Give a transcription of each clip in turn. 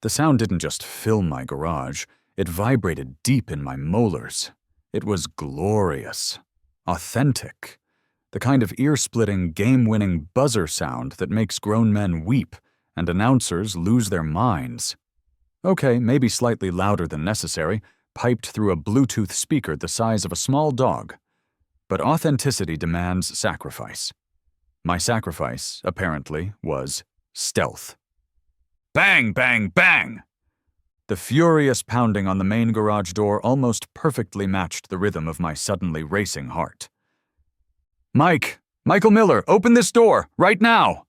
The sound didn't just fill my garage, it vibrated deep in my molars. It was glorious, authentic, the kind of ear-splitting, game-winning buzzer sound that makes grown men weep and announcers lose their minds. Okay, maybe slightly louder than necessary, piped through a Bluetooth speaker the size of a small dog. But authenticity demands sacrifice. My sacrifice, apparently, was stealth. Bang, bang, bang! The furious pounding on the main garage door almost perfectly matched the rhythm of my suddenly racing heart. Michael Miller, open this door, right now!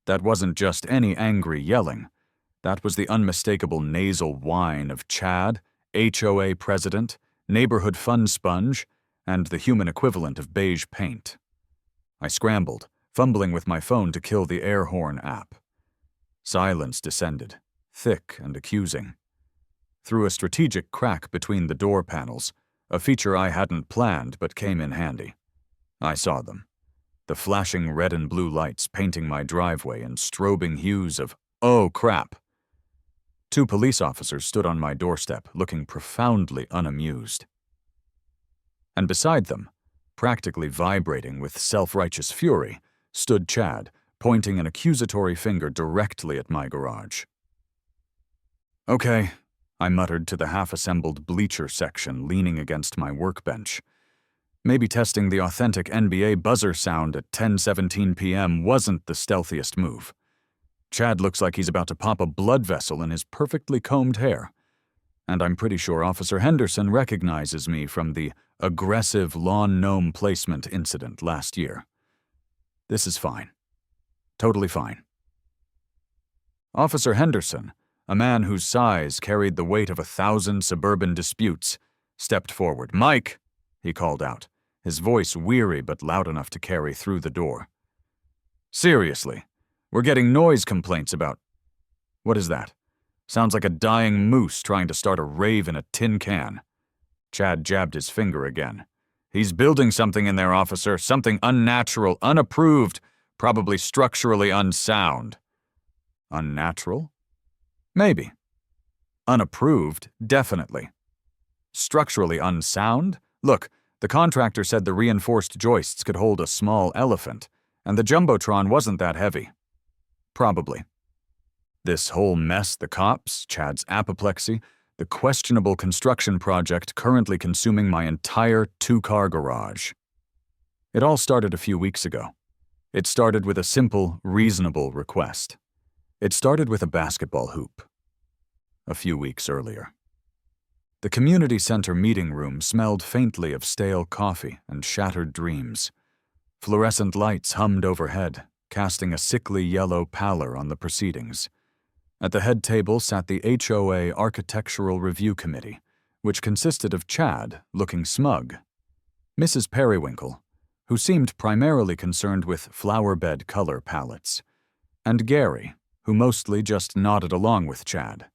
That wasn't just any angry yelling. That was the unmistakable nasal whine of Chad, HOA president, neighborhood fun sponge, and the human equivalent of beige paint. I scrambled, fumbling with my phone to kill the air horn app. Silence descended, thick and accusing. Through a strategic crack between the door panels, a feature I hadn't planned but came in handy. I saw them. The flashing red and blue lights painting my driveway in strobing hues of, oh crap. 2 police officers stood on my doorstep, looking profoundly unamused. And beside them, practically vibrating with self-righteous fury, stood Chad, pointing an accusatory finger directly at my garage. Okay, I muttered to the half-assembled bleacher section leaning against my workbench. Maybe testing the authentic NBA buzzer sound at 10:17 p.m. wasn't the stealthiest move. Chad looks like he's about to pop a blood vessel in his perfectly combed hair. And I'm pretty sure Officer Henderson recognizes me from the aggressive lawn gnome placement incident last year. This is fine. Totally fine. Officer Henderson, a man whose size carried the weight of 1,000 suburban disputes, stepped forward. "Mike," he called out, his voice weary but loud enough to carry through the door. "Seriously, we're getting noise complaints about—" What is that? Sounds like a dying moose trying to start a rave in a tin can. Chad jabbed his finger again. "He's building something in there, officer. Something unnatural, unapproved, probably structurally unsound." Unnatural? Maybe. Unapproved? Definitely. Structurally unsound? Look, the contractor said the reinforced joists could hold a small elephant, and the Jumbotron wasn't that heavy. Probably. This whole mess, the cops, Chad's apoplexy, the questionable construction project currently consuming my entire 2-car garage. It all started a few weeks ago. It started with a simple, reasonable request. It started with a basketball hoop. A few weeks earlier. The community center meeting room smelled faintly of stale coffee and shattered dreams. Fluorescent lights hummed overhead, casting a sickly yellow pallor on the proceedings. At the head table sat the HOA Architectural Review Committee, which consisted of Chad, looking smug, Mrs. Periwinkle, who seemed primarily concerned with flowerbed color palettes, and Gary, who mostly just nodded along with Chad.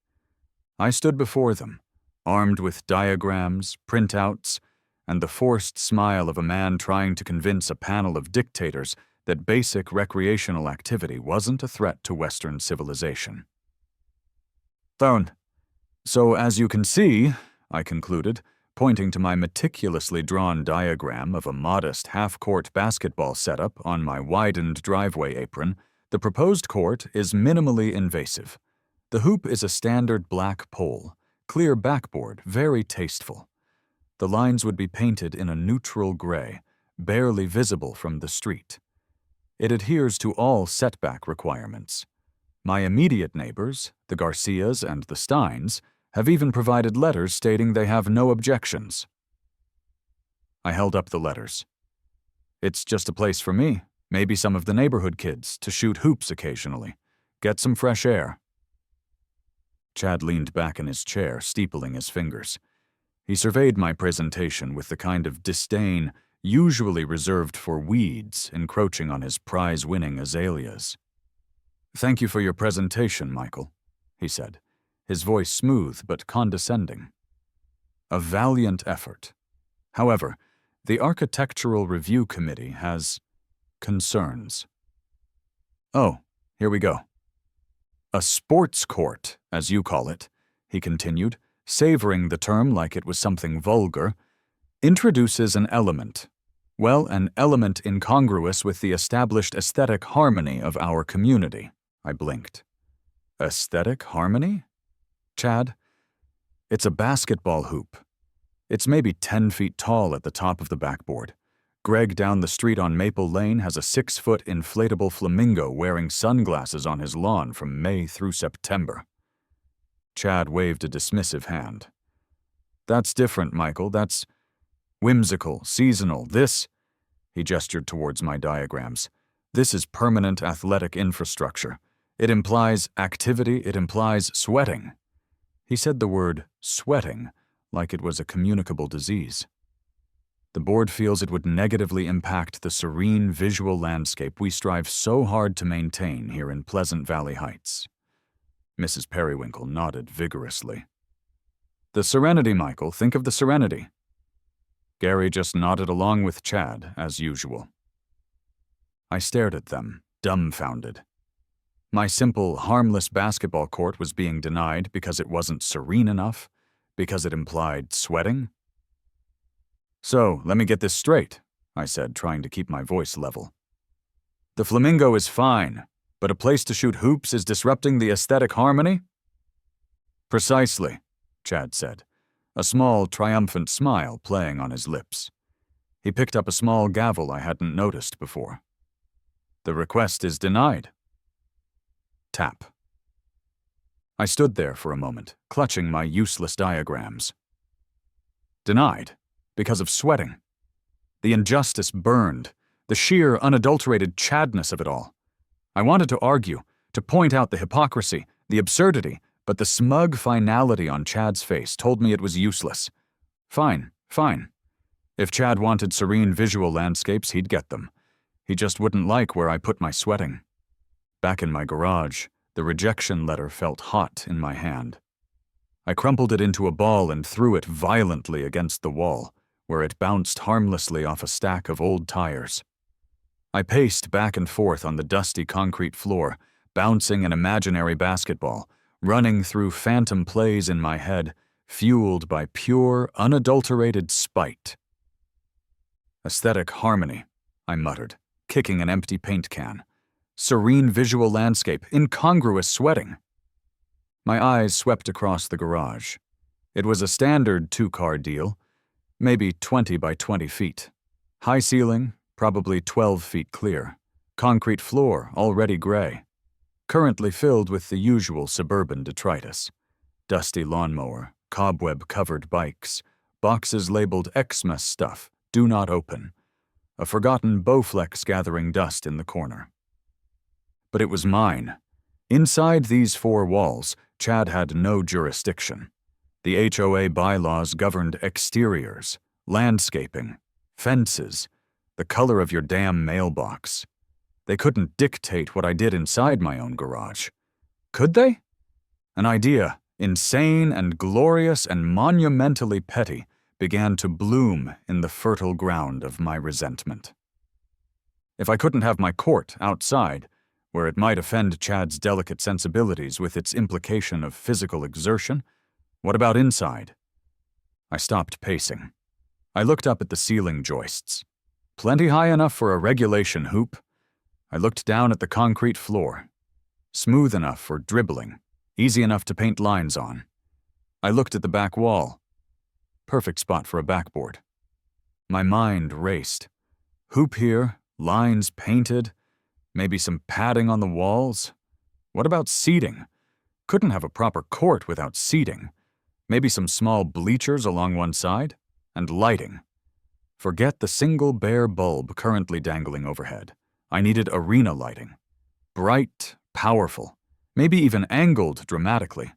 I stood before them, armed with diagrams, printouts, and the forced smile of a man trying to convince a panel of dictators that basic recreational activity wasn't a threat to Western civilization. So as you can see, I concluded, pointing to my meticulously drawn diagram of a modest half-court basketball setup on my widened driveway apron, the proposed court is minimally invasive. The hoop is a standard black pole, clear backboard, very tasteful. The lines would be painted in a neutral gray, barely visible from the street. It adheres to all setback requirements. My immediate neighbors, the Garcias and the Steins, have even provided letters stating they have no objections. I held up the letters. It's just a place for me, maybe some of the neighborhood kids, to shoot hoops occasionally, get some fresh air. Chad leaned back in his chair, steepling his fingers. He surveyed my presentation with the kind of disdain usually reserved for weeds encroaching on his prize-winning azaleas. "Thank you for your presentation, Michael," he said, his voice smooth but condescending. "A valiant effort. However, the Architectural Review Committee has concerns." "Oh, here we go." A sports court, as you call it, he continued, savoring the term like it was something vulgar, introduces an element. Well, an element incongruous with the established aesthetic harmony of our community. I blinked. Aesthetic harmony? Chad? It's a basketball hoop. It's maybe 10 feet tall at the top of the backboard. Greg down the street on Maple Lane has a 6-foot inflatable flamingo wearing sunglasses on his lawn from May through September. Chad waved a dismissive hand. That's different, Michael. That's whimsical, seasonal. This, he gestured towards my diagrams, this is permanent athletic infrastructure. It implies activity, it implies sweating. He said the word sweating like it was a communicable disease. The board feels it would negatively impact the serene visual landscape we strive so hard to maintain here in Pleasant Valley Heights. Mrs. Periwinkle nodded vigorously. The serenity, Michael. Think of the serenity. Gary just nodded along with Chad, as usual. I stared at them, dumbfounded. My simple, harmless basketball court was being denied because it wasn't serene enough, because it implied sweating. So, let me get this straight, I said, trying to keep my voice level. The flamingo is fine, but a place to shoot hoops is disrupting the aesthetic harmony? Precisely, Chad said, a small, triumphant smile playing on his lips. He picked up a small gavel I hadn't noticed before. The request is denied. Tap. I stood there for a moment, clutching my useless diagrams. Denied, because of sweating. The injustice burned, the sheer, unadulterated Chadness of it all. I wanted to argue, to point out the hypocrisy, the absurdity, but the smug finality on Chad's face told me it was useless. Fine, fine. If Chad wanted serene visual landscapes, he'd get them. He just wouldn't like where I put my sweating. Back in my garage, the rejection letter felt hot in my hand. I crumpled it into a ball and threw it violently against the wall, where it bounced harmlessly off a stack of old tires. I paced back and forth on the dusty concrete floor, bouncing an imaginary basketball, running through phantom plays in my head, fueled by pure, unadulterated spite. Aesthetic harmony, I muttered, kicking an empty paint can. Serene visual landscape, incongruous sweating. My eyes swept across the garage. It was a standard 2-car deal, maybe 20 by 20 feet. High ceiling, probably 12 feet clear. Concrete floor, already gray. Currently filled with the usual suburban detritus. Dusty lawnmower, cobweb-covered bikes, boxes labeled Xmas stuff, do not open. A forgotten Bowflex gathering dust in the corner. But it was mine. Inside these 4 walls, Chad had no jurisdiction. The HOA bylaws governed exteriors, landscaping, fences, the color of your damn mailbox. They couldn't dictate what I did inside my own garage. Could they? An idea, insane and glorious and monumentally petty, began to bloom in the fertile ground of my resentment. If I couldn't have my court outside, where it might offend Chad's delicate sensibilities with its implication of physical exertion, what about inside? I stopped pacing. I looked up at the ceiling joists. Plenty high enough for a regulation hoop. I looked down at the concrete floor. Smooth enough for dribbling, easy enough to paint lines on. I looked at the back wall. Perfect spot for a backboard. My mind raced. Hoop here, lines painted, maybe some padding on the walls. What about seating? Couldn't have a proper court without seating. Maybe some small bleachers along one side, and lighting. Forget the single bare bulb currently dangling overhead. I needed arena lighting. Bright, powerful, maybe even angled dramatically.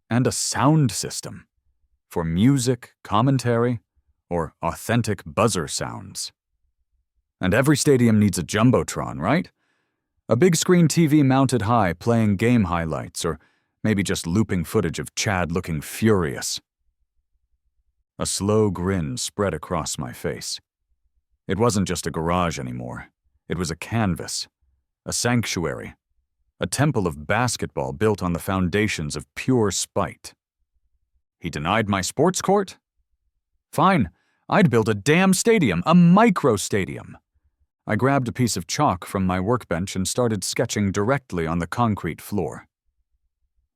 And a sound system. For music, commentary, or authentic buzzer sounds. And every stadium needs a jumbotron, right? A big screen TV mounted high playing game highlights, or maybe just looping footage of Chad looking furious. A slow grin spread across my face. It wasn't just a garage anymore. It was a canvas, a sanctuary, a temple of basketball built on the foundations of pure spite. He denied my sports court? Fine, I'd build a damn stadium, a micro-stadium. I grabbed a piece of chalk from my workbench and started sketching directly on the concrete floor.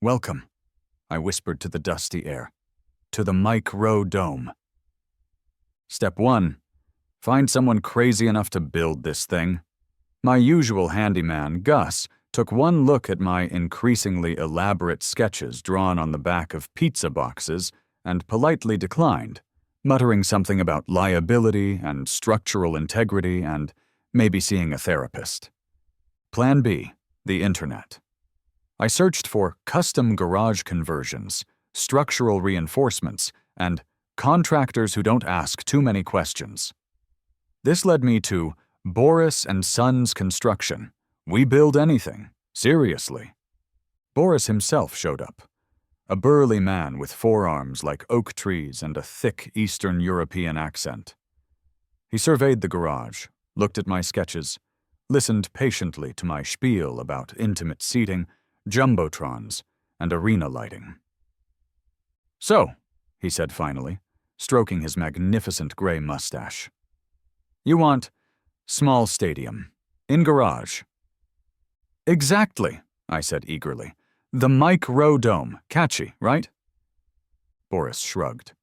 Welcome, I whispered to the dusty air, to the micro-dome. Step 1. Find someone crazy enough to build this thing. My usual handyman, Gus, took one look at my increasingly elaborate sketches drawn on the back of pizza boxes and politely declined, muttering something about liability and structural integrity and maybe seeing a therapist. Plan B, the internet. I searched for custom garage conversions, structural reinforcements, and contractors who don't ask too many questions. This led me to Boris and Sons Construction. We build anything, seriously. Boris himself showed up, a burly man with forearms like oak trees and a thick Eastern European accent. He surveyed the garage, looked at my sketches, listened patiently to my spiel about intimate seating, jumbotrons, and arena lighting. So, he said finally, stroking his magnificent gray mustache, you want small stadium, in garage. Exactly, I said eagerly. The micro-dome, catchy, right? Boris shrugged.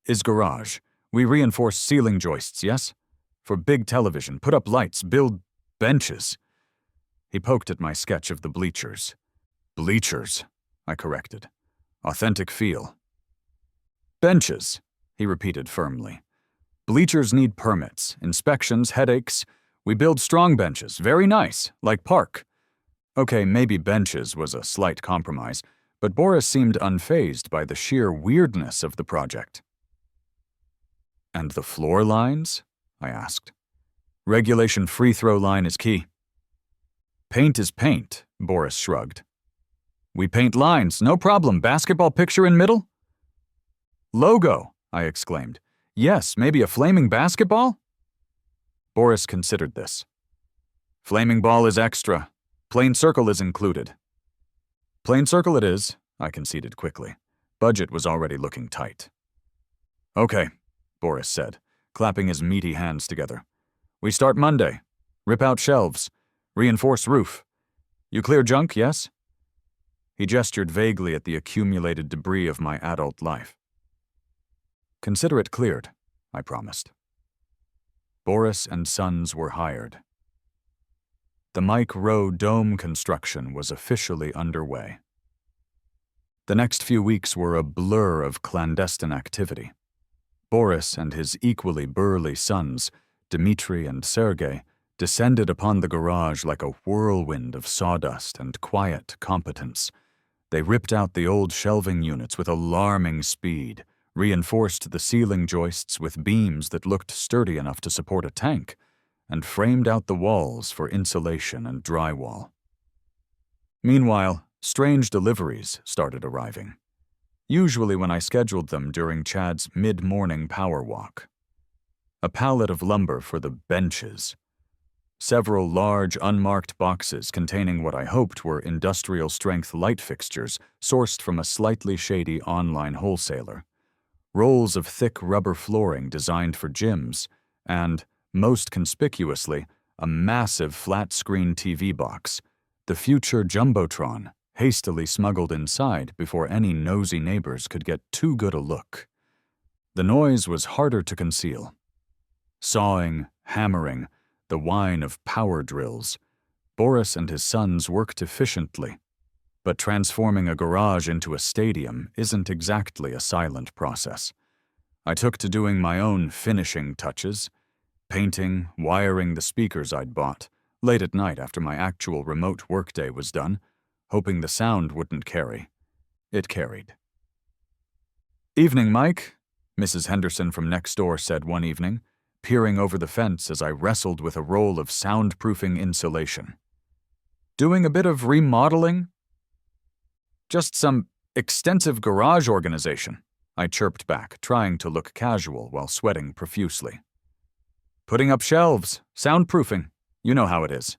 Is garage. We reinforce ceiling joists, yes? For big television, put up lights, build benches. He poked at my sketch of the bleachers. Bleachers, I corrected. Authentic feel. Benches, he repeated firmly. Bleachers need permits, inspections, headaches. We build strong benches, very nice, like park. Okay, maybe benches was a slight compromise, but Boris seemed unfazed by the sheer weirdness of the project. And the floor lines? I asked. Regulation free throw line is key. Paint is paint, Boris shrugged. We paint lines, no problem. Basketball picture in middle? Logo, I exclaimed. Yes, maybe a flaming basketball? Boris considered this. Flaming ball is extra. Plain circle is included. Plain circle it is, I conceded quickly. Budget was already looking tight. Okay, Boris said, clapping his meaty hands together. We start Monday. Rip out shelves. Reinforce roof. You clear junk, yes? He gestured vaguely at the accumulated debris of my adult life. Consider it cleared, I promised. Boris and Sons were hired. The micro-dome construction was officially underway. The next few weeks were a blur of clandestine activity. Boris and his equally burly sons, Dmitri and Sergei, descended upon the garage like a whirlwind of sawdust and quiet competence. They ripped out the old shelving units with alarming speed, reinforced the ceiling joists with beams that looked sturdy enough to support a tank, and framed out the walls for insulation and drywall. Meanwhile, strange deliveries started arriving, usually when I scheduled them during Chad's mid-morning power walk. A pallet of lumber for the benches. Several large, unmarked boxes containing what I hoped were industrial-strength light fixtures sourced from a slightly shady online wholesaler. Rolls of thick rubber flooring designed for gyms, and, most conspicuously, a massive flat-screen TV box, the future Jumbotron, hastily smuggled inside before any nosy neighbors could get too good a look. The noise was harder to conceal. Sawing, hammering, the whine of power drills. Boris and his sons worked efficiently, but transforming a garage into a stadium isn't exactly a silent process. I took to doing my own finishing touches, painting, wiring the speakers I'd bought, late at night after my actual remote workday was done, hoping the sound wouldn't carry. It carried. Evening, Mike, Mrs. Henderson from next door said one evening, peering over the fence as I wrestled with a roll of soundproofing insulation. Doing a bit of remodeling? Just some extensive garage organization, I chirped back, trying to look casual while sweating profusely. Putting up shelves, soundproofing, you know how it is.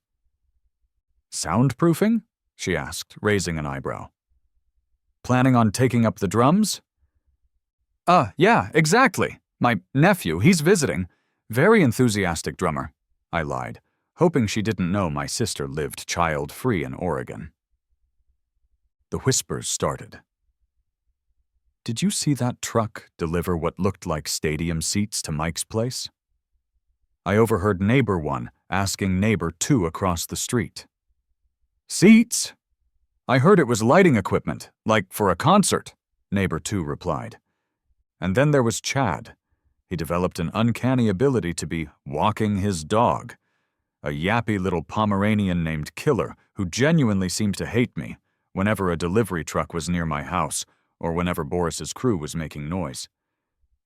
Soundproofing? she asked, raising an eyebrow. Planning on taking up the drums? Yeah, exactly. My nephew, he's visiting. Very enthusiastic drummer, I lied, hoping she didn't know my sister lived child-free in Oregon. The whispers started. Did you see that truck deliver what looked like stadium seats to Mike's place? I overheard neighbor 1 asking neighbor 2 across the street. Seats? I heard it was lighting equipment, like for a concert, neighbor 2 replied. And then there was Chad. He developed an uncanny ability to be walking his dog, a yappy little Pomeranian named Killer who genuinely seemed to hate me whenever a delivery truck was near my house or whenever Boris's crew was making noise.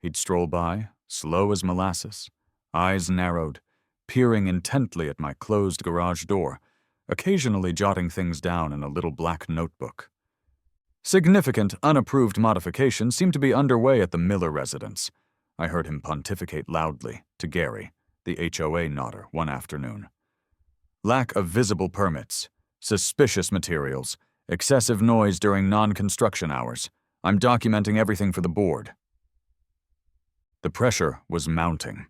He'd stroll by, slow as molasses, eyes narrowed, peering intently at my closed garage door, occasionally jotting things down in a little black notebook. Significant, unapproved modifications seemed to be underway at the Miller residence. I heard him pontificate loudly to Gary, the HOA nodder, one afternoon. Lack of visible permits, suspicious materials, excessive noise during non-construction hours. I'm documenting everything for the board. The pressure was mounting.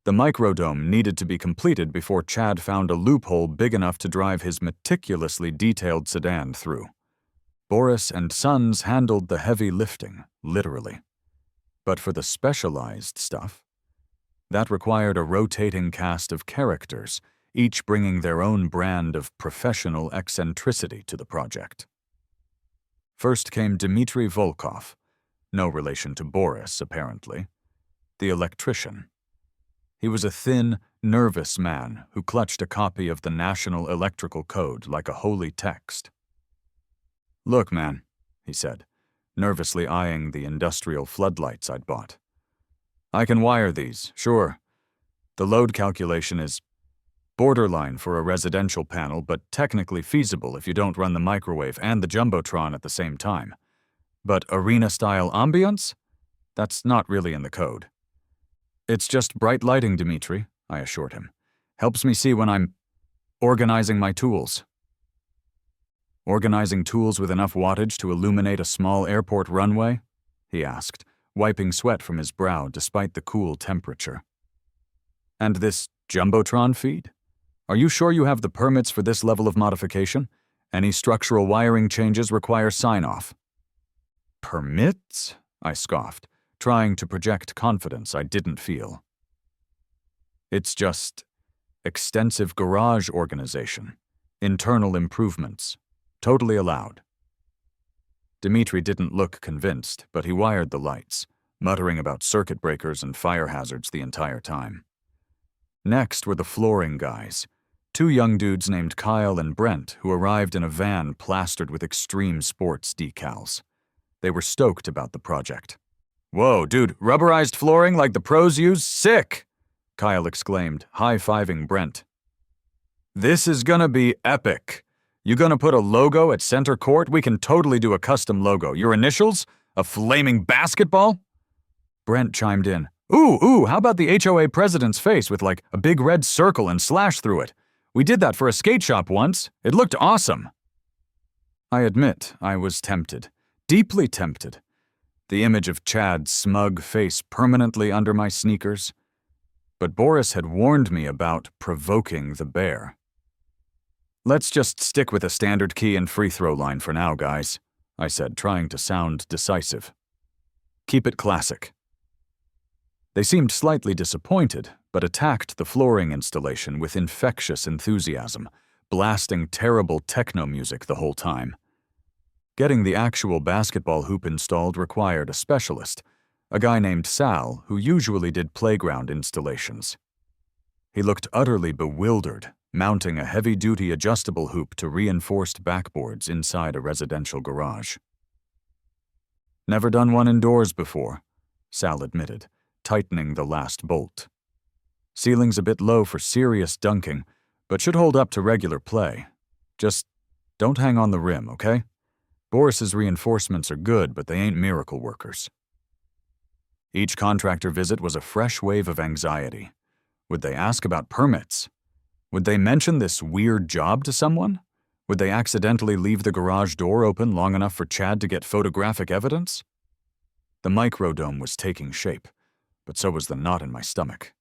The microdome needed to be completed before Chad found a loophole big enough to drive his meticulously detailed sedan through. Boris and Sons handled the heavy lifting, literally. But for the specialized stuff, that required a rotating cast of characters, each bringing their own brand of professional eccentricity to the project. First came Dmitry Volkov, no relation to Boris, apparently, the electrician. He was a thin, nervous man who clutched a copy of the National Electrical Code like a holy text. Look, man, he said, nervously eyeing the industrial floodlights I'd bought. I can wire these, sure. The load calculation is borderline for a residential panel, but technically feasible if you don't run the microwave and the jumbotron at the same time. But arena-style ambience? That's not really in the code. It's just bright lighting, Dmitri, I assured him. Helps me see when I'm organizing my tools. Organizing tools with enough wattage to illuminate a small airport runway? He asked, wiping sweat from his brow despite the cool temperature. And this jumbotron feed? Are you sure you have the permits for this level of modification? Any structural wiring changes require sign-off. Permits? I scoffed, trying to project confidence I didn't feel. It's just extensive garage organization, internal improvements, totally allowed. Dmitri didn't look convinced, but he wired the lights, muttering about circuit breakers and fire hazards the entire time. Next were the flooring guys, 2 young dudes named Kyle and Brent who arrived in a van plastered with extreme sports decals. They were stoked about the project. Whoa, dude, rubberized flooring like the pros use? Sick! Kyle exclaimed, high-fiving Brent. This is gonna be epic. You gonna put a logo at center court? We can totally do a custom logo. Your initials? A flaming basketball? Brent chimed in. Ooh, how about the HOA president's face with like a big red circle and slash through it? We did that for a skate shop once. It looked awesome. I admit I was tempted, deeply tempted. The image of Chad's smug face permanently under my sneakers. But Boris had warned me about provoking the bear. Let's just stick with a standard key and free throw line for now, guys, I said, trying to sound decisive. Keep it classic. They seemed slightly disappointed, but attacked the flooring installation with infectious enthusiasm, blasting terrible techno music the whole time. Getting the actual basketball hoop installed required a specialist, a guy named Sal who usually did playground installations. He looked utterly bewildered, mounting a heavy-duty adjustable hoop to reinforced backboards inside a residential garage. Never done one indoors before, Sal admitted, tightening the last bolt. Ceiling's a bit low for serious dunking, but should hold up to regular play. Just don't hang on the rim, okay? Boris's reinforcements are good, but they ain't miracle workers. Each contractor visit was a fresh wave of anxiety. Would they ask about permits? Would they mention this weird job to someone? Would they accidentally leave the garage door open long enough for Chad to get photographic evidence? The microdome was taking shape, but so was the knot in my stomach.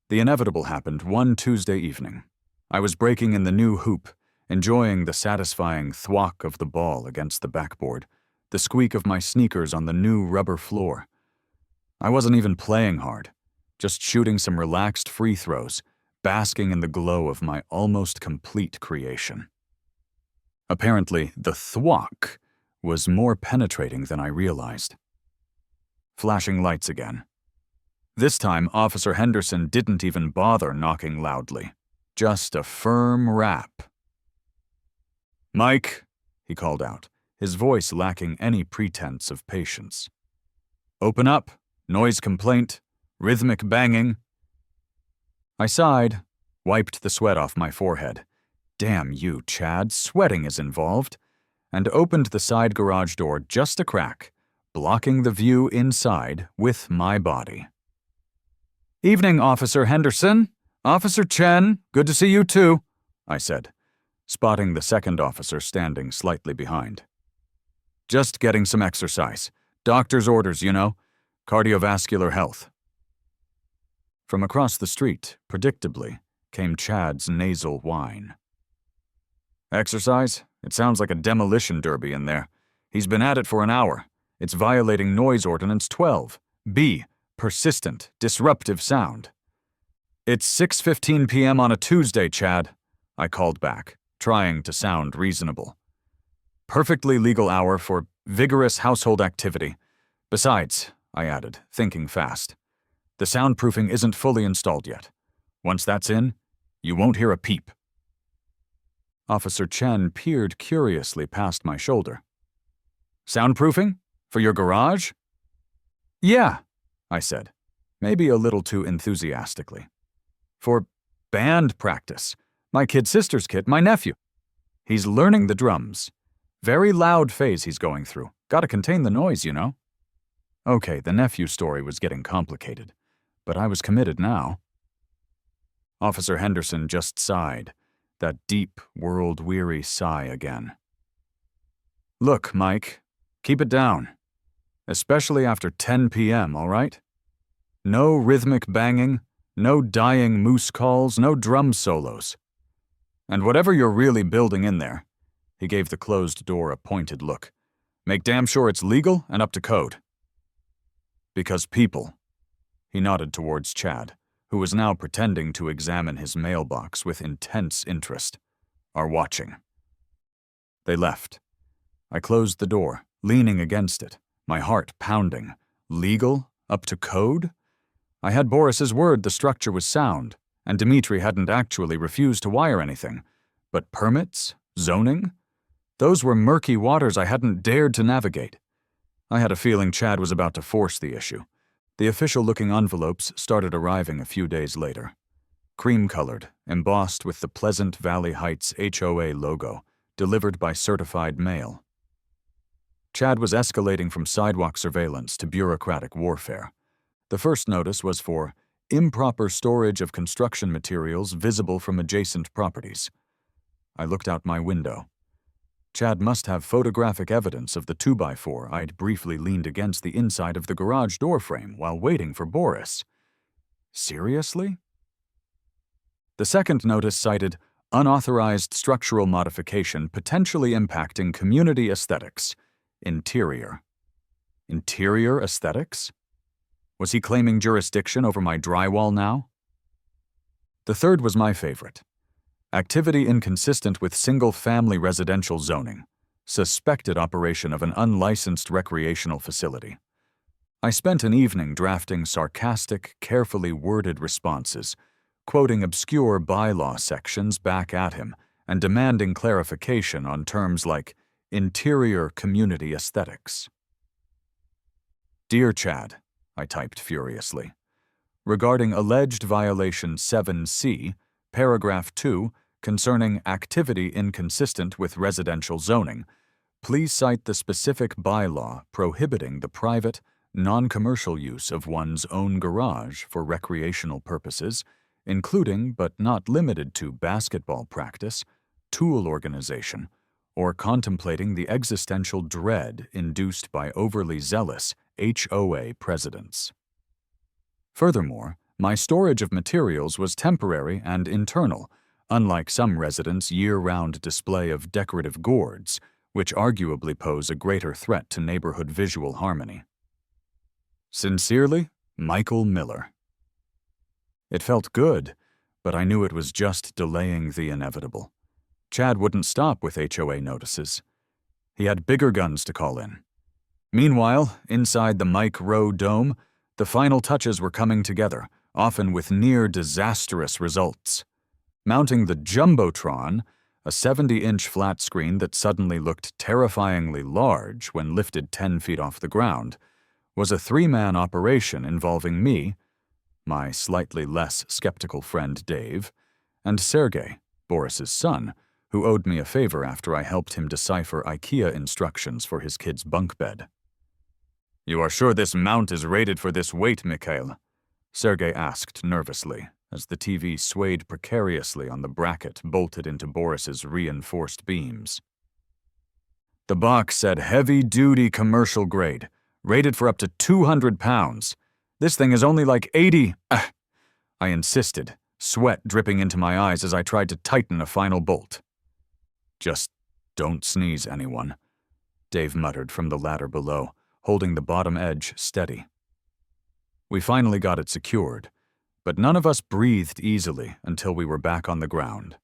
The inevitable happened one Tuesday evening. I was breaking in the new hoop, enjoying the satisfying thwack of the ball against the backboard, the squeak of my sneakers on the new rubber floor. I wasn't even playing hard, just shooting some relaxed free throws, basking in the glow of my almost complete creation. Apparently, the thwack was more penetrating than I realized. Flashing lights again. This time, Officer Henderson didn't even bother knocking loudly. Just a firm rap. "Mike," he called out, his voice lacking any pretense of patience. "Open up. Noise complaint. Rhythmic banging." I sighed, wiped the sweat off my forehead. Damn you, Chad, sweating is involved, and opened the side garage door just a crack, blocking the view inside with my body. "Evening, Officer Henderson. Officer Chen, good to see you too," I said, spotting the second officer standing slightly behind. "Just getting some exercise. Doctor's orders, you know. Cardiovascular health." From across the street, predictably, came Chad's nasal whine. "Exercise? It sounds like a demolition derby in there. He's been at it for an hour. It's violating Noise Ordinance 12. B. Persistent, disruptive sound." "It's 6:15 p.m. on a Tuesday, Chad," I called back, trying to sound reasonable. "Perfectly legal hour for vigorous household activity. Besides," I added, thinking fast, "the soundproofing isn't fully installed yet. Once that's in, you won't hear a peep." Officer Chen peered curiously past my shoulder. "Soundproofing? For your garage?" "Yeah," I said, maybe a little too enthusiastically. "For band practice. My kid sister's kid, my nephew. He's learning the drums. Very loud phase he's going through. Gotta contain the noise, you know." Okay, the nephew story was getting complicated, but I was committed now. Officer Henderson just sighed, that deep, world-weary sigh again. "Look, Mike, keep it down. Especially after 10 p.m., all right? No rhythmic banging, no dying moose calls, no drum solos. And whatever you're really building in there," he gave the closed door a pointed look, "make damn sure it's legal and up to code. Because people," he nodded towards Chad, who was now pretending to examine his mailbox with intense interest, "are watching." They left. I closed the door, leaning against it, my heart pounding. Legal? Up to code? I had Boris's word the structure was sound, and Dmitri hadn't actually refused to wire anything. But permits? Zoning? Those were murky waters I hadn't dared to navigate. I had a feeling Chad was about to force the issue. The official-looking envelopes started arriving a few days later. Cream-colored, embossed with the Pleasant Valley Heights HOA logo, delivered by certified mail. Chad was escalating from sidewalk surveillance to bureaucratic warfare. The first notice was for improper storage of construction materials visible from adjacent properties. I looked out my window. Chad must have photographic evidence of the 2x4 I'd briefly leaned against the inside of the garage door frame while waiting for Boris. Seriously? The second notice cited unauthorized structural modification potentially impacting community aesthetics. Interior. Interior aesthetics? Was he claiming jurisdiction over my drywall now? The third was my favorite. Activity inconsistent with single-family residential zoning. Suspected operation of an unlicensed recreational facility. I spent an evening drafting sarcastic, carefully worded responses, quoting obscure bylaw sections back at him and demanding clarification on terms like interior community aesthetics. "Dear Chad," I typed furiously, "regarding alleged violation 7C, paragraph 2, concerning activity inconsistent with residential zoning, please cite the specific bylaw prohibiting the private, non-commercial use of one's own garage for recreational purposes, including but not limited to basketball practice, tool organization, or contemplating the existential dread induced by overly zealous HOA presidents. Furthermore, my storage of materials was temporary and internal, unlike some residents' year-round display of decorative gourds, which arguably pose a greater threat to neighborhood visual harmony. Sincerely, Michael Miller. It felt good, but I knew it was just delaying the inevitable. Chad wouldn't stop with HOA notices. He had bigger guns to call in. Meanwhile, inside the Mike Rowe Dome, the final touches were coming together, often with near-disastrous results. Mounting the Jumbotron, a 70-inch flat screen that suddenly looked terrifyingly large when lifted 10 feet off the ground, was a 3-man operation involving me, my slightly less skeptical friend Dave, and Sergei, Boris's son, who owed me a favor after I helped him decipher IKEA instructions for his kid's bunk bed. "You are sure this mount is rated for this weight, Mikhail?" Sergei asked nervously, as the TV swayed precariously on the bracket bolted into Boris's reinforced beams. The box said heavy-duty commercial grade, rated for up to 200 pounds. This thing is only like 80. I insisted, sweat dripping into my eyes as I tried to tighten a final bolt. "Just don't sneeze, anyone," Dave muttered from the ladder below, holding the bottom edge steady. We finally got it secured, but none of us breathed easily until we were back on the ground.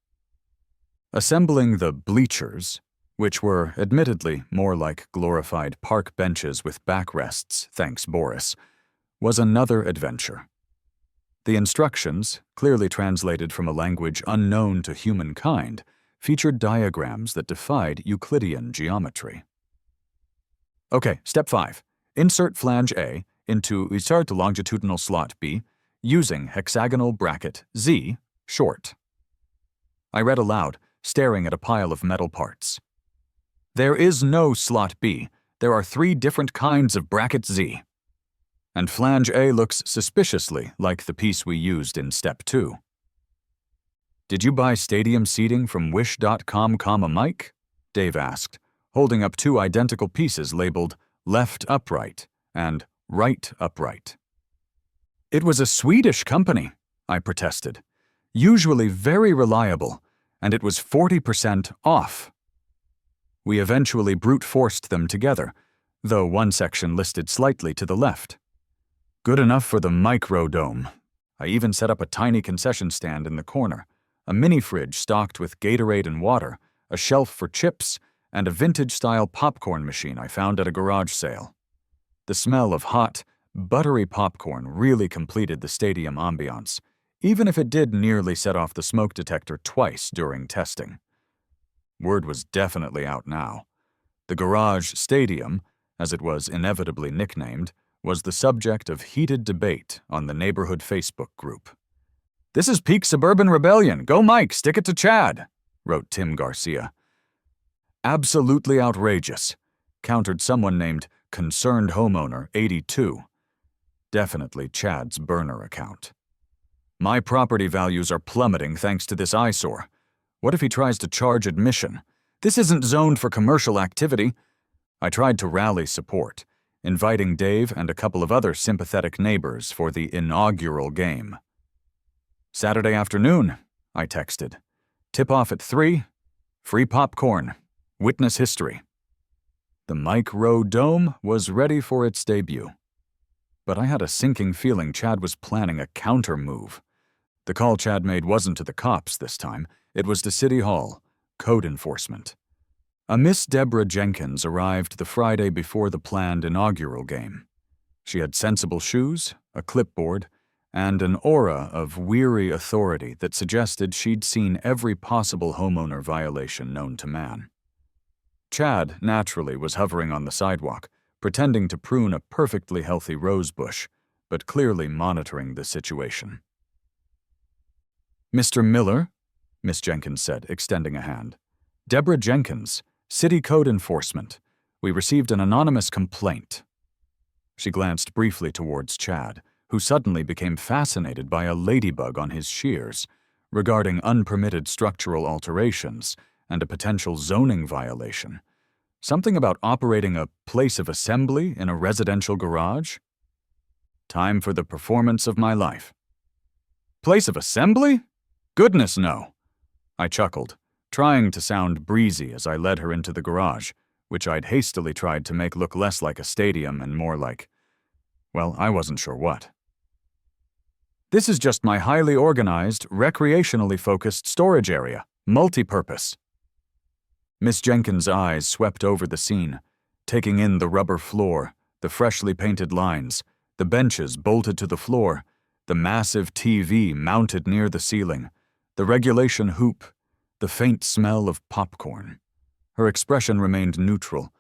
Assembling the bleachers, which were admittedly more like glorified park benches with backrests, thanks Boris, was another adventure. The instructions, clearly translated from a language unknown to humankind, featured diagrams that defied Euclidean geometry. Okay, step 5. Insert flange A into insert longitudinal slot B using hexagonal bracket Z, short. I read aloud, staring at a pile of metal parts. There is no slot B. There are 3 different kinds of bracket Z. And flange A looks suspiciously like the piece we used in step 2. "Did you buy stadium seating from wish.com, Mike?" Dave asked, holding up 2 identical pieces labeled left upright and right upright. "It was a Swedish company," I protested. "Usually very reliable, and it was 40% off." We eventually brute-forced them together, though one section listed slightly to the left. Good enough for the microdome. I even set up a tiny concession stand in the corner, a mini-fridge stocked with Gatorade and water, a shelf for chips, and a vintage-style popcorn machine I found at a garage sale. The smell of hot, buttery popcorn really completed the stadium ambiance, even if it did nearly set off the smoke detector twice during testing. Word was definitely out now. The Garage Stadium, as it was inevitably nicknamed, was the subject of heated debate on the neighborhood Facebook group. "This is peak suburban rebellion. Go Mike, stick it to Chad," wrote Tim Garcia. "Absolutely outrageous," countered someone named Concerned Homeowner 82. Definitely Chad's burner account. "My property values are plummeting thanks to this eyesore. What if he tries to charge admission? This isn't zoned for commercial activity." I tried to rally support, inviting Dave and a couple of other sympathetic neighbors for the inaugural game. "Saturday afternoon," I texted. "Tip-off at 3. Free popcorn. Witness history." The Mike Rowe Dome was ready for its debut. But I had a sinking feeling Chad was planning a counter-move. The call Chad made wasn't to the cops this time. It was to City Hall, code enforcement. A Miss Deborah Jenkins arrived the Friday before the planned inaugural game. She had sensible shoes, a clipboard, and an aura of weary authority that suggested she'd seen every possible homeowner violation known to man. Chad, naturally, was hovering on the sidewalk, pretending to prune a perfectly healthy rose bush, but clearly monitoring the situation. "Mr. Miller," Miss Jenkins said, extending a hand. "Deborah Jenkins, City Code Enforcement. We received an anonymous complaint." She glanced briefly towards Chad, who suddenly became fascinated by a ladybug on his shears, regarding unpermitted structural alterations, and a potential zoning violation. Something about operating a place of assembly in a residential garage? Time for the performance of my life. Place of assembly? Goodness, no. I chuckled, trying to sound breezy as I led her into the garage, which I'd hastily tried to make look less like a stadium and more like, well, I wasn't sure what. This is just my highly organized, recreationally focused storage area, multi-purpose. Miss Jenkins' eyes swept over the scene, taking in the rubber floor, the freshly painted lines, the benches bolted to the floor, the massive TV mounted near the ceiling, the regulation hoop, the faint smell of popcorn. Her expression remained neutral,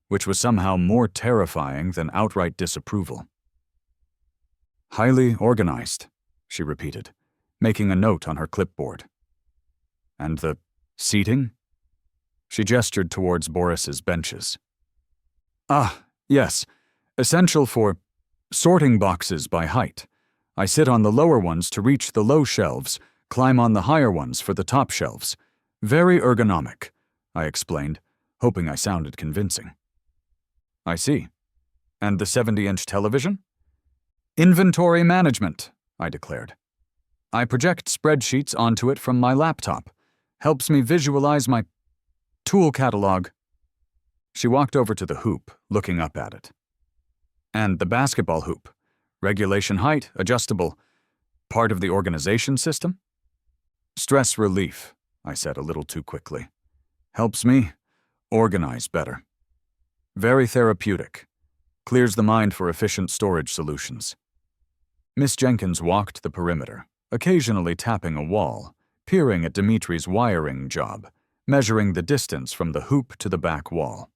which was somehow more terrifying than outright disapproval. Highly organized, she repeated, making a note on her clipboard. And the seating? She gestured towards Boris's benches. Ah, yes, essential for sorting boxes by height. I sit on the lower ones to reach the low shelves, climb on the higher ones for the top shelves. Very ergonomic, I explained, hoping I sounded convincing. I see. And the 70-inch television? Inventory management, I declared. I project spreadsheets onto it from my laptop. Helps me visualize my tool catalog. She walked over to the hoop, looking up at it. And the basketball hoop. Regulation height, adjustable. Part of the organization system? Stress relief, I said a little too quickly. Helps me organize better. Very therapeutic. Clears the mind for efficient storage solutions. Miss Jenkins walked the perimeter, occasionally tapping a wall, peering at Dimitri's wiring job, measuring the distance from the hoop to the back wall.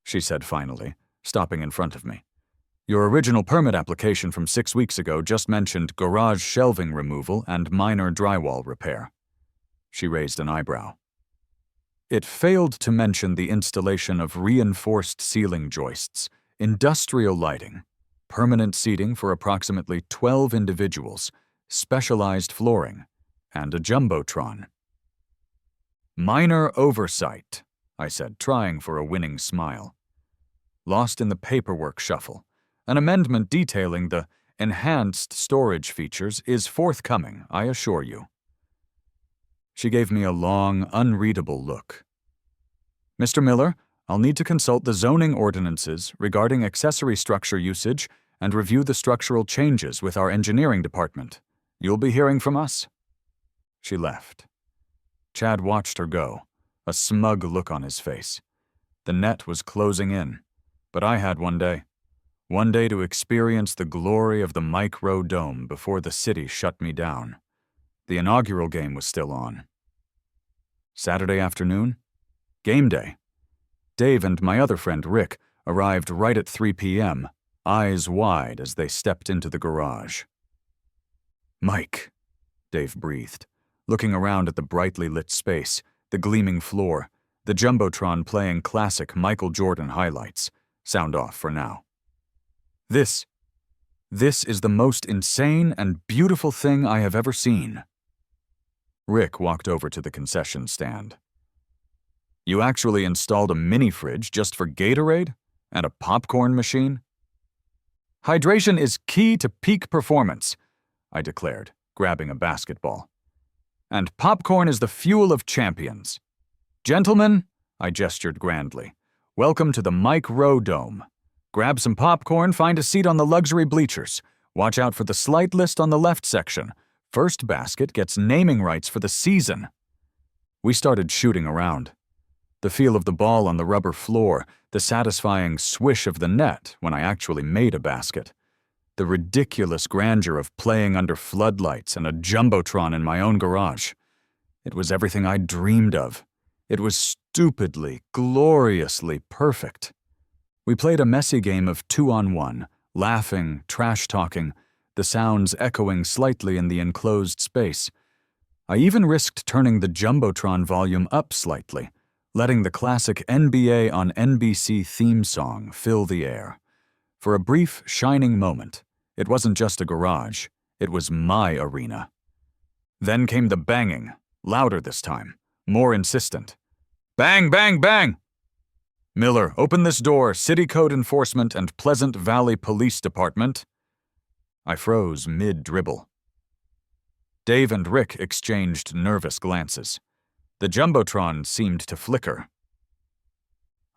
She said finally, stopping in front of me. Your original permit application from 6 weeks ago just mentioned garage shelving removal and minor drywall repair. She raised an eyebrow. It failed to mention the installation of reinforced ceiling joists, industrial lighting, permanent seating for approximately 12 individuals, specialized flooring, and a jumbotron. Minor oversight, I said, trying for a winning smile. Lost in the paperwork shuffle. An amendment detailing the enhanced storage features is forthcoming, I assure you. She gave me a long, unreadable look. Mr. Miller, I'll need to consult the zoning ordinances regarding accessory structure usage and review the structural changes with our engineering department. You'll be hearing from us. She left. Chad watched her go, a smug look on his face. The net was closing in, but I had one day to experience the glory of the micro dome before the city shut me down. The inaugural game was still on. Saturday afternoon? Game day. Dave and my other friend Rick arrived right at 3 p.m., eyes wide as they stepped into the garage. Mike, Dave breathed, looking around at the brightly lit space, the gleaming floor, the jumbotron playing classic Michael Jordan highlights. Sound off for now. This is the most insane and beautiful thing I have ever seen. Rick walked over to the concession stand. You actually installed a mini-fridge just for Gatorade? And a popcorn machine? Hydration is key to peak performance, I declared, grabbing a basketball. And popcorn is the fuel of champions. Gentlemen, I gestured grandly, welcome to the Mike Rowe Dome. Grab some popcorn, find a seat on the luxury bleachers. Watch out for the slight list on the left section. First basket gets naming rights for the season. We started shooting around. The feel of the ball on the rubber floor, the satisfying swish of the net when I actually made a basket. The ridiculous grandeur of playing under floodlights and a jumbotron in my own garage. It was everything I'd dreamed of. It was stupidly, gloriously perfect. We played a messy game of 2-on-1, laughing, trash-talking, the sounds echoing slightly in the enclosed space. I even risked turning the jumbotron volume up slightly, letting the classic NBA on NBC theme song fill the air. For a brief, shining moment, it wasn't just a garage, it was my arena. Then came the banging, Louder this time, more insistent. Bang, bang, bang! Miller, open this door, City Code Enforcement and Pleasant Valley Police Department. I froze mid-dribble. Dave and Rick exchanged nervous glances. The Jumbotron seemed to flicker.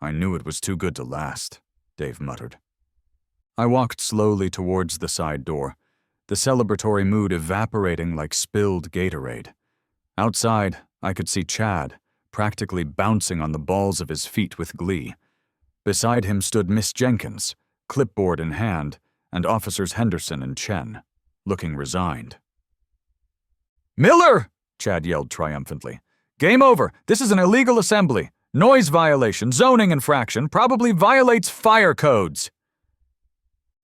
I knew it was too good to last, Dave muttered. I walked slowly towards the side door, the celebratory mood evaporating like spilled Gatorade. Outside, I could see Chad, practically bouncing on the balls of his feet with glee. Beside him stood Miss Jenkins, clipboard in hand, and Officers Henderson and Chen, looking resigned. "Miller!" Chad yelled triumphantly. "Game over! This is an illegal assembly. Noise violation, zoning infraction, probably violates fire codes."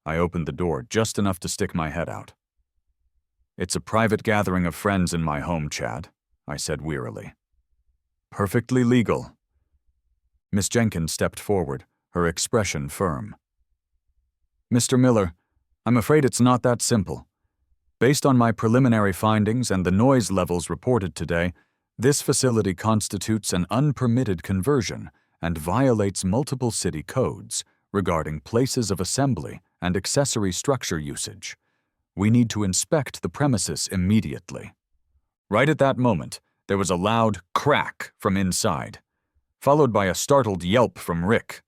I opened the door just enough to stick my head out. "It's a private gathering of friends in my home, Chad," I said wearily. "Perfectly legal." Miss Jenkins stepped forward, her expression firm. "Mr. Miller, I'm afraid it's not that simple. Based on my preliminary findings and the noise levels reported today, this facility constitutes an unpermitted conversion and violates multiple city codes regarding places of assembly and accessory structure usage. We need to inspect the premises immediately." Right at that moment, there was a loud crack from inside, followed by a startled yelp from Rick.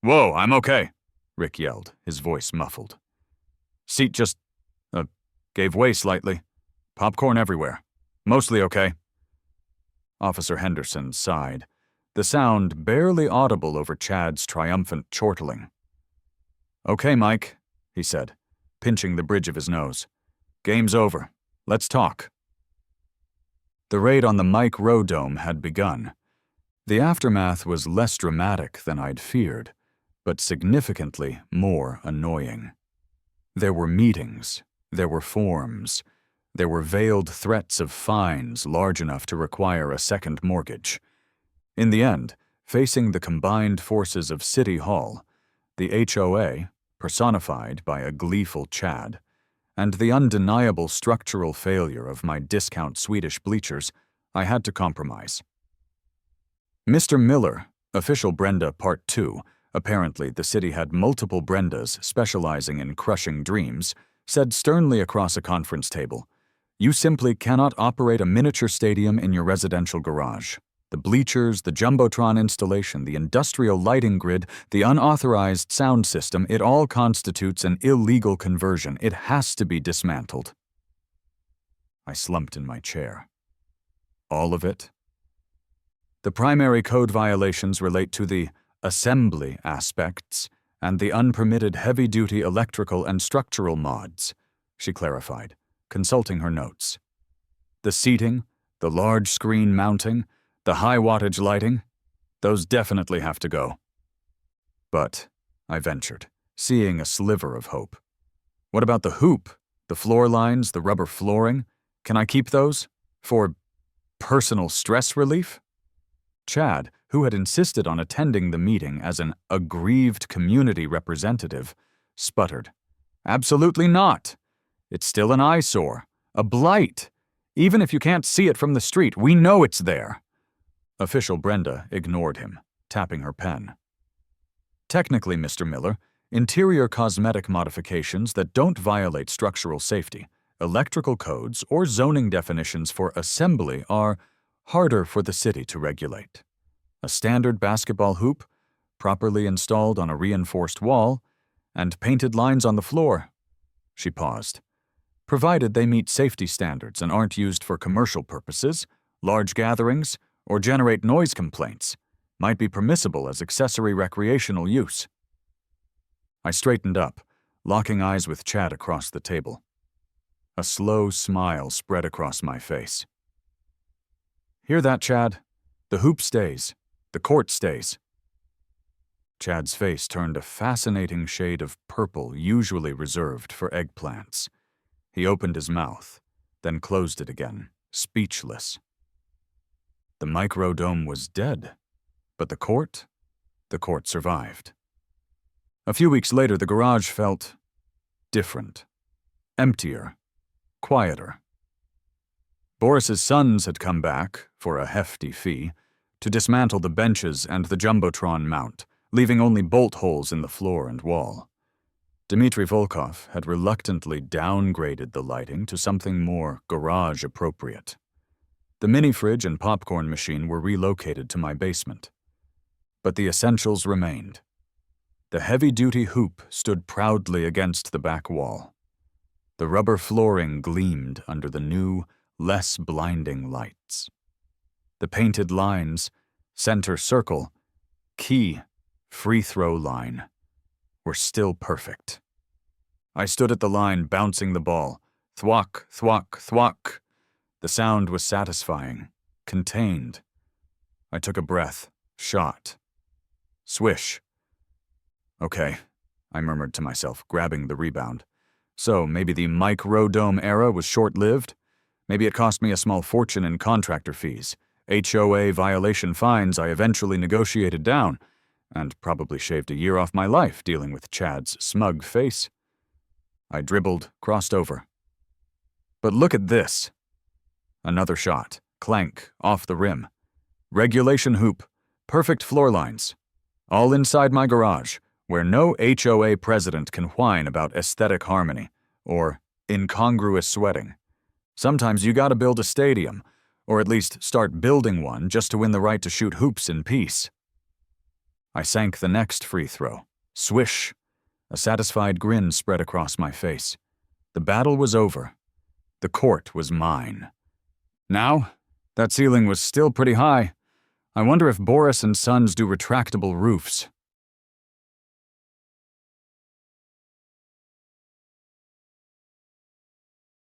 "Whoa, I'm okay," Rick yelled, his voice muffled. "Seat just, gave way slightly. Popcorn everywhere. Mostly okay." Officer Henderson sighed, the sound barely audible over Chad's triumphant chortling. "Okay, Mike," he said, pinching the bridge of his nose. "Game's over. Let's talk." The raid on the Mike Rowe Dome had begun. The aftermath was less dramatic than I'd feared, but significantly more annoying. There were meetings, there were forms, there were veiled threats of fines large enough to require a second mortgage. In the end, facing the combined forces of City Hall, the HOA, personified by a gleeful Chad, and the undeniable structural failure of my discount Swedish bleachers, I had to compromise. Mr. Miller, official Brenda Part 2, apparently the city had multiple Brendas specializing in crushing dreams, said sternly across a conference table, "You simply cannot operate a miniature stadium in your residential garage. The bleachers, the Jumbotron installation, the industrial lighting grid, the unauthorized sound system, it all constitutes an illegal conversion. It has to be dismantled." I slumped in my chair. All of it? The primary code violations relate to the assembly aspects and the unpermitted heavy-duty electrical and structural mods, she clarified, consulting her notes. The seating, the large screen mounting, the high-wattage lighting, those definitely have to go. But, I ventured, seeing a sliver of hope. What about the hoop, the floor lines, the rubber flooring? Can I keep those? For personal stress relief? Chad, who had insisted on attending the meeting as an aggrieved community representative, sputtered. "Absolutely not. It's still an eyesore, a blight. Even if you can't see it from the street, we know it's there." Official Brenda ignored him, tapping her pen. "Technically, Mr. Miller, interior cosmetic modifications that don't violate structural safety, electrical codes, or zoning definitions for assembly are harder for the city to regulate. A standard basketball hoop, properly installed on a reinforced wall, and painted lines on the floor." She paused. "Provided they meet safety standards and aren't used for commercial purposes, large gatherings, or generate noise complaints, might be permissible as accessory recreational use." I straightened up, locking eyes with Chad across the table. A slow smile spread across my face. "Hear that, Chad? The hoop stays. The court stays." Chad's face turned a fascinating shade of purple usually reserved for eggplants. He opened his mouth, then closed it again, speechless. The microdome was dead, but the court survived. A few weeks later, the garage felt different, emptier, quieter. Boris's sons had come back, for a hefty fee, to dismantle the benches and the Jumbotron mount, leaving only bolt holes in the floor and wall. Dmitry Volkov had reluctantly downgraded the lighting to something more garage-appropriate. The mini-fridge and popcorn machine were relocated to my basement. But the essentials remained. The heavy-duty hoop stood proudly against the back wall. The rubber flooring gleamed under the new, less blinding lights. The painted lines, center circle, key, free throw line, were still perfect. I stood at the line bouncing the ball. Thwack, thwack, thwack. The sound was satisfying, contained. I took a breath, shot. Swish. Okay, I murmured to myself, grabbing the rebound. So, maybe the Mike Rodome era was short-lived? Maybe it cost me a small fortune in contractor fees. HOA violation fines I eventually negotiated down, and probably shaved a year off my life dealing with Chad's smug face. I dribbled, crossed over. But look at this. Another shot, clank, off the rim. Regulation hoop, perfect floor lines. All inside my garage, where no HOA president can whine about aesthetic harmony or incongruous sweating. Sometimes you gotta build a stadium, or at least start building one just to win the right to shoot hoops in peace. I sank the next free throw. Swish! A satisfied grin spread across my face. The battle was over. The court was mine. Now, that ceiling was still pretty high. I wonder if Boris and Sons do retractable roofs.